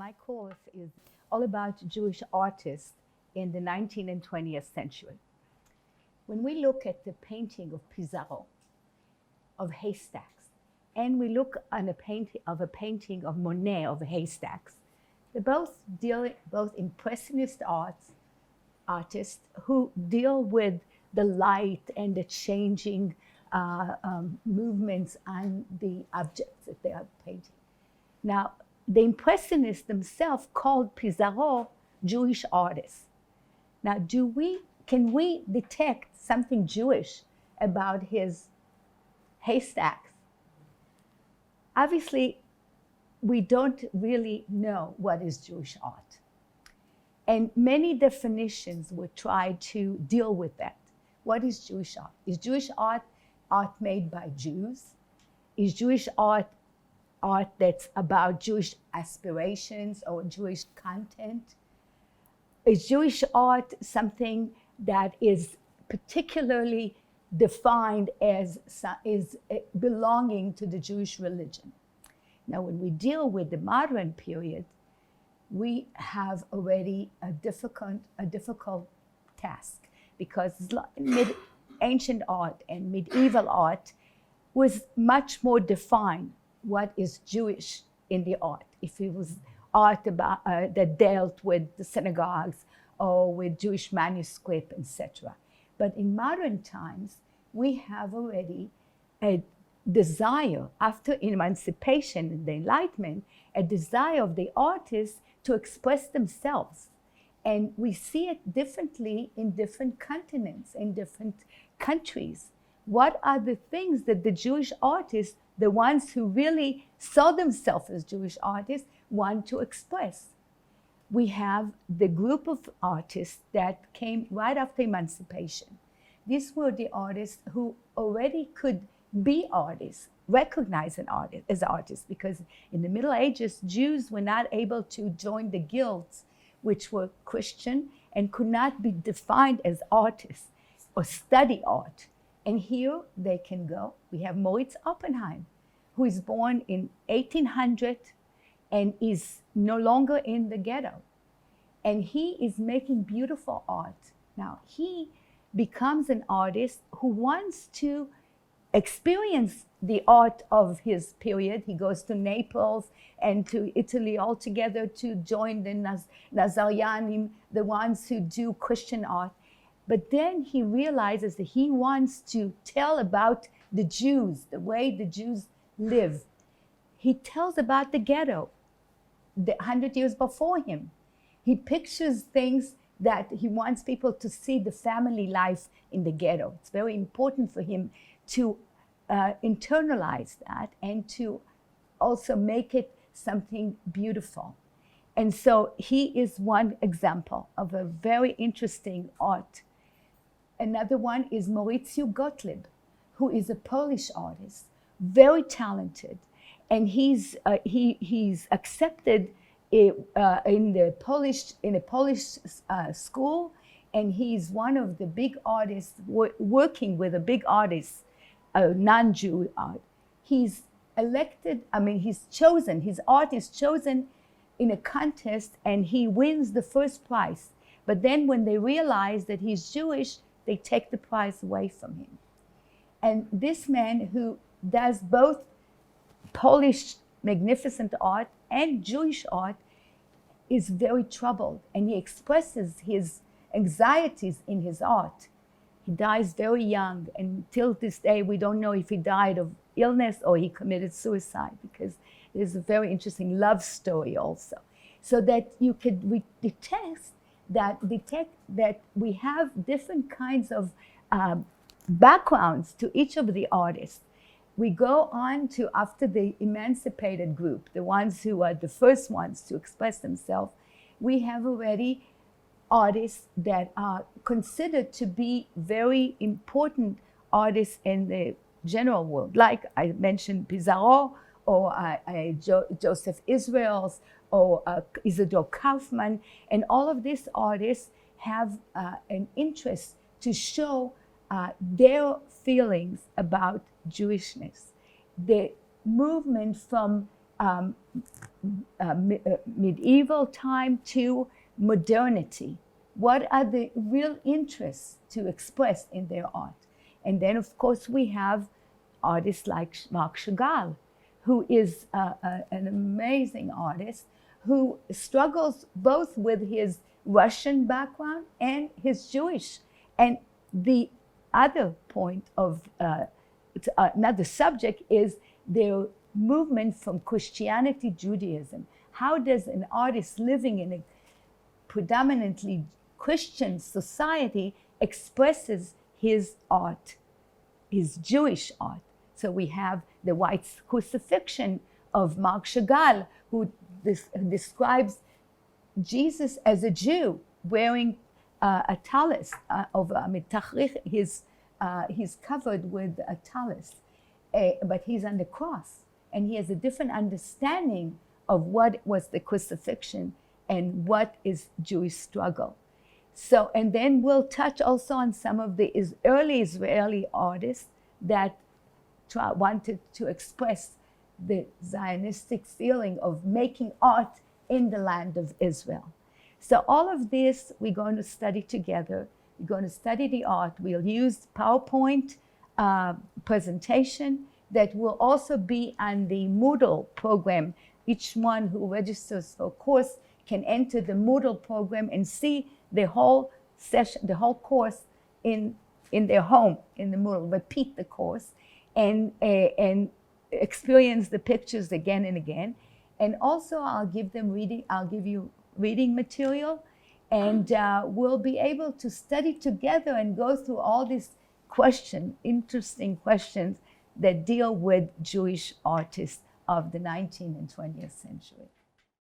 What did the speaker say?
My course is all about Jewish artists in the 19th and 20th century. When we look at the painting of Pizarro, of haystacks, and we look on a painting of Monet of haystacks, they're both impressionist artists who deal with the light and the changing movements on the objects that they are painting. Now, the Impressionists themselves called Pizarro Jewish artists. Now, can we detect something Jewish about his haystacks? Obviously, we don't really know what is Jewish art. And many definitions would try to deal with that. What is Jewish art? Is Jewish art made by Jews? Is Jewish art that's about Jewish aspirations or Jewish content? Is Jewish art something that is particularly defined as belonging to the Jewish religion? Now, when we deal with the modern period, we have already a difficult task, because ancient art and medieval art was much more defined what is Jewish in the art. If it was art about, that dealt with the synagogues or with Jewish manuscript, etc. But in modern times, we have already a desire, after emancipation and the Enlightenment, a desire of the artists to express themselves. And we see it differently in different continents, in different countries. What are the things that the Jewish artists, the ones who really saw themselves as Jewish artists, want to express? We have the group of artists that came right after emancipation. These were the artists who already could be artists, recognized as artists, because in the Middle Ages, Jews were not able to join the guilds, which were Christian and could not be defined as artists or study art. And here they can go. We have Moritz Oppenheim, who is born in 1800 and is no longer in the ghetto. And he is making beautiful art. Now, he becomes an artist who wants to experience the art of his period. He goes to Naples and to Italy altogether to join the Nazarianim, the ones who do Christian art. But then he realizes that he wants to tell about the Jews, the way the Jews live. He tells about the ghetto, 100 years before him. He pictures things that he wants people to see, the family life in the ghetto. It's very important for him to internalize that and to also make it something beautiful. And so he is one example of a very interesting art. Another one is Mauricy Gottlieb, who is a Polish artist, very talented, and he's accepted in a Polish school, and he's one of the big artists working with a big artist, non-Jew art. He's chosen. His art is chosen in a contest, and he wins the first prize. But then, when they realize that he's Jewish, they take the prize away from him. And this man, who does both Polish magnificent art and Jewish art, is very troubled, and he expresses his anxieties in his art. He dies very young, and till this day we don't know if he died of illness or he committed suicide, because there's a very interesting love story also. So that you could detect that we have different kinds of backgrounds to each of the artists. We go on to, after the emancipated group, the ones who are the first ones to express themselves, we have already artists that are considered to be very important artists in the general world, like I mentioned Pizarro, or Josef Israels, or Isador Kaufmann, and all of these artists have an interest to show their feelings about Jewishness. The movement from medieval time to modernity. What are the real interests to express in their art? And then, of course, we have artists like Marc Chagall, who is an amazing artist who struggles both with his Russian background and his Jewish. And the other point of another subject is their movement from Christianity to Judaism. How does an artist living in a predominantly Christian society expresses his art, his Jewish art? So we have the white crucifixion of Marc Chagall, who describes Jesus as a Jew wearing a tallis over mitachrich. He's covered with a tallis, but he's on the cross, and he has a different understanding of what was the crucifixion and what is Jewish struggle. So, and then we'll touch also on some of the early Israeli artists that wanted to express the Zionistic feeling of making art in the land of Israel. So all of this we're going to study together. We're going to study the art. We'll use PowerPoint presentation that will also be on the Moodle program. Each one who registers for a course can enter the Moodle program and see the whole session, the whole course in their home in the Moodle. Repeat the course and experience the pictures again and again. And also I'll give you reading material, and we'll be able to study together and go through all these interesting questions that deal with Jewish artists of the 19th and 20th century.